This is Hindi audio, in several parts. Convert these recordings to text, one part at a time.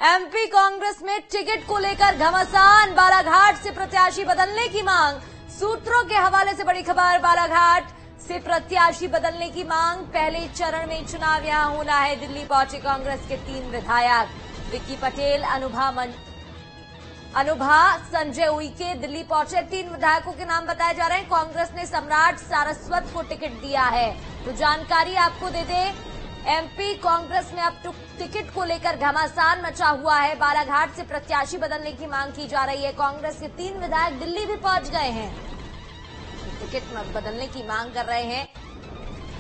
एमपी कांग्रेस में टिकट को लेकर घमासान, बालाघाट से प्रत्याशी बदलने की मांग। सूत्रों के हवाले से बड़ी खबर, बालाघाट से प्रत्याशी बदलने की मांग। पहले चरण में चुनाव यहां होना है। दिल्ली पहुंचे कांग्रेस के 3 विधायक विक्की पटेल, अनुभा, संजय उइके दिल्ली पहुंचे। 3 विधायकों के नाम बताए जा रहे हैं। कांग्रेस ने सम्राट सारस्वत को टिकट दिया है। तो जानकारी आपको दे दें, एमपी कांग्रेस में अब टिकट को लेकर घमासान मचा हुआ है। बालाघाट से प्रत्याशी बदलने की मांग की जा रही है। कांग्रेस के 3 विधायक दिल्ली भी पहुंच गए हैं, टिकट बदलने की मांग कर रहे हैं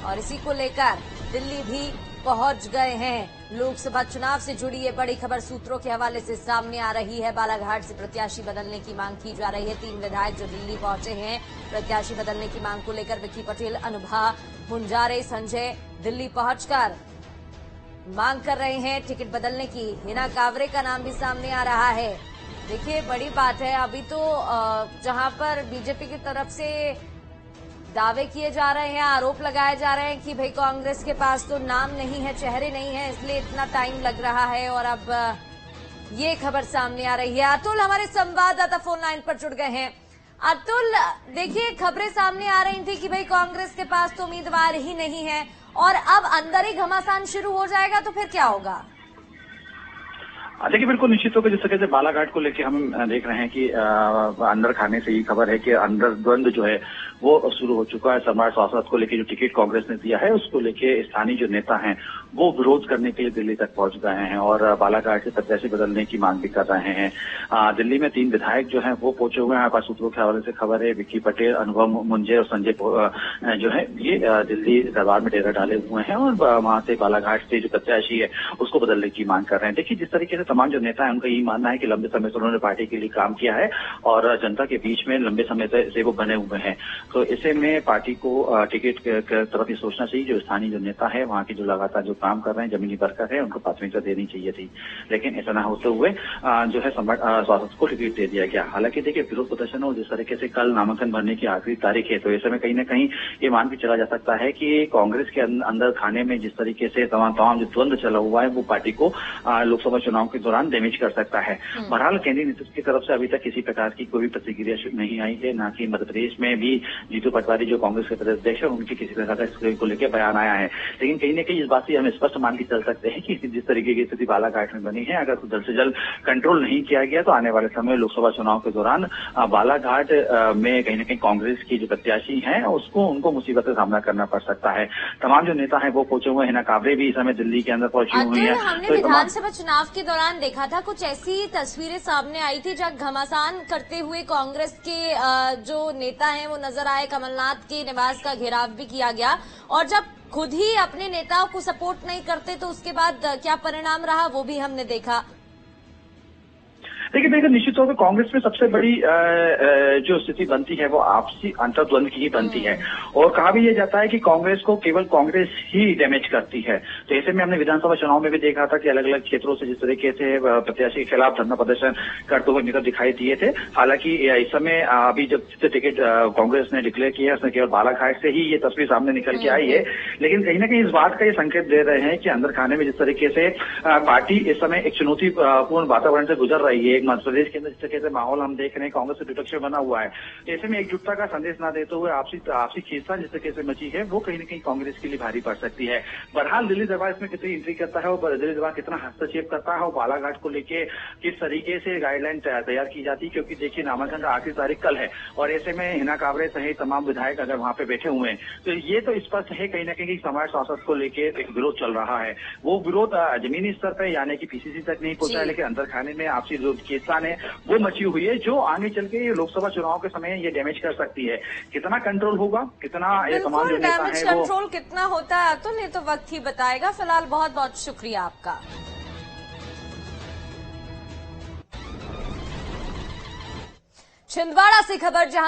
और इसी को लेकर दिल्ली भी पहुंच गए हैं। लोकसभा चुनाव से जुड़ी ये बड़ी खबर सूत्रों के हवाले से सामने आ रही है। बालाघाट से प्रत्याशी बदलने की मांग की जा रही है। 3 विधायक जो दिल्ली पहुंचे हैं प्रत्याशी बदलने की मांग को लेकर। विक्की पटेल, अनुभा, मुंजारे, संजय दिल्ली पहुंचकर मांग कर रहे हैं टिकट बदलने की। हिना कावरे का नाम भी सामने आ रहा है। देखिए, बड़ी बात है, अभी तो जहां पर बीजेपी की तरफ से दावे किए जा रहे हैं, आरोप लगाए जा रहे हैं कि भाई कांग्रेस के पास तो नाम नहीं है, चेहरे नहीं है, इसलिए इतना टाइम लग रहा है। और अब ये खबर सामने आ रही है। अतुल हमारे संवाददाता फोन लाइन पर जुड़ गए हैं। अतुल, देखिए, खबरें सामने आ रही थी कि भाई कांग्रेस के पास तो उम्मीदवार ही नहीं है और अब अंदर ही घमासान शुरू हो जाएगा, तो फिर क्या होगा? देखिए, बिल्कुल निश्चित होकर जिस तरह से बालाघाट को लेकर हम देख रहे हैं कि अंदर खाने से ये खबर है कि अंदर द्वंद जो है वो शुरू हो चुका है। सम्राट सारस्वत को लेकर जो टिकट कांग्रेस ने दिया है उसको लेकर स्थानीय जो नेता हैं वो विरोध करने के लिए दिल्ली तक पहुंच गए हैं और बालाघाट से प्रत्याशी बदलने की मांग भी कर रहे हैं। दिल्ली में 3 विधायक जो हैं वो पहुंचे हुए हैं। हमारे पास सूत्रों के हवाले से खबर है विक्की पटेल, अनुभव, मुंजे और संजय जो है ये दिल्ली दरबार में डेरा डाले हुए हैं और वहां से बालाघाट से जो प्रत्याशी है उसको बदलने की मांग कर रहे हैं। देखिए, जिस तरीके से तमाम जो नेता है उनका यही मानना है कि लंबे समय से उन्होंने पार्टी के लिए काम किया है और जनता के बीच में लंबे समय से वो बने हुए हैं। तो ऐसे में पार्टी को टिकट की तरफ ये सोचना चाहिए। जो स्थानीय जो नेता है वहां के जो लगातार जो काम कर रहे हैं, जमीनी वर्कर है, उनको प्राथमिकता देनी चाहिए थी, लेकिन ऐसा न होते हुए जो है सम्राट सारस्वत को टिकट दे दिया गया। हालांकि देखिए, विरोध प्रदर्शन और जिस तरीके से कल नामांकन भरने की आखिरी तारीख है, तो ऐसे में कहीं न कहीं ये मान के चला जा सकता है कि कांग्रेस के अंदर खाने में जिस तरीके से तमाम जो द्वंद चला हुआ है वो पार्टी को लोकसभा चुनाव के दौरान डैमेज कर सकता है। बहरहाल केंद्रीय नेतृत्व की तरफ से अभी तक किसी प्रकार की कोई भी प्रतिक्रिया नहीं आई है, न कि मध्य प्रदेश में भी जीतू पटवारी जो कांग्रेस के प्रदेश अध्यक्ष है उनकी किसी प्रकार का इसको लेकर बयान आया है। लेकिन कहीं न कहीं इस बात से हम स्पष्ट मान के चल सकते हैं कि जिस तरीके की स्थिति बालाघाट में बनी है, अगर जल्द से जल्द कंट्रोल नहीं किया गया तो आने वाले समय लोकसभा चुनाव के दौरान बालाघाट में कहीं न कहीं कांग्रेस की जो प्रत्याशी हैं उनको मुसीबत का सामना करना पड़ सकता है। तमाम जो नेता है वो पहुंचे हुए हैं। हिना कावरे भी इस समय दिल्ली के अंदर पहुंची हुई है। हमने विधानसभा चुनाव के दौरान देखा था, कुछ ऐसी तस्वीरें सामने आई थी जब घमासान करते हुए कांग्रेस के जो नेता हैं वो नजर आए। कमलनाथ के निवास का घेराव भी किया गया और जब खुद ही अपने नेताओं को सपोर्ट नहीं करते तो उसके बाद क्या परिणाम रहा वो भी हमने देखा। देखिए, निश्चित तौर पर कांग्रेस में सबसे बड़ी जो स्थिति बनती है वो आपसी अंतर्द्वंद की ही बनती है और कहा भी यह जाता है कि कांग्रेस को केवल कांग्रेस ही डैमेज करती है। तो ऐसे में हमने विधानसभा चुनाव में भी देखा था कि अलग अलग क्षेत्रों से जिस तरीके से प्रत्याशी के खिलाफ धरना प्रदर्शन करते हुए निकल दिखाई दिए थे। हालांकि इस समय अभी जब टिकट कांग्रेस ने डिक्लेयर किया है उसमें केवल बालाघाट से ही ये तस्वीर सामने निकल के आई है, लेकिन कहीं ना कहीं इस बात का ये संकेत दे रहे हैं कि अंदर खाने में जिस तरीके से पार्टी इस समय एक चुनौतीपूर्ण वातावरण से गुजर रही है। मध्य प्रदेश के अंदर जिस तरीके से माहौल हम देख रहे हैं, कांग्रेस से विपक्ष बना हुआ है, ऐसे में एकजुटता का संदेश न देते हुए आपसी खींचतान जिस तरीके से मची है वो कहीं न कहीं कांग्रेस के लिए भारी पड़ सकती है। बहरहाल दिल्ली दरबार इसमें कितनी एंट्री करता है और दिल्ली दरबार कितना हस्तक्षेप करता है और बालाघाट को लेकर किस तरीके से गाइडलाइन तैयार की जाती है, क्योंकि देखिए नामांकन का आखिरी तारीख कल है और ऐसे में हिना कावरे सहित तमाम विधायक अगर वहां पे बैठे हुए हैं तो ये तो स्पष्ट है कहीं न कहीं सम्राट सारस्वत को लेकर एक विरोध चल रहा है। वो विरोध जमीनी स्तर पर यानी कि पीसीसी तक नहीं पहुंचा है, लेकिन अंदर खाने में आपसी जो खींचतान है वो मची हुई है जो आगे चल के ये लोकसभा चुनाव के समय ये डैमेज कर सकती है। कितना कंट्रोल होगा, कितना ये तमाम जो नेता है वो कंट्रोल कितना होता है अतुल, ये तो वक्त ही बताएगा। फिलहाल बहुत बहुत शुक्रिया आपका। छिंदवाड़ा से खबर, जहां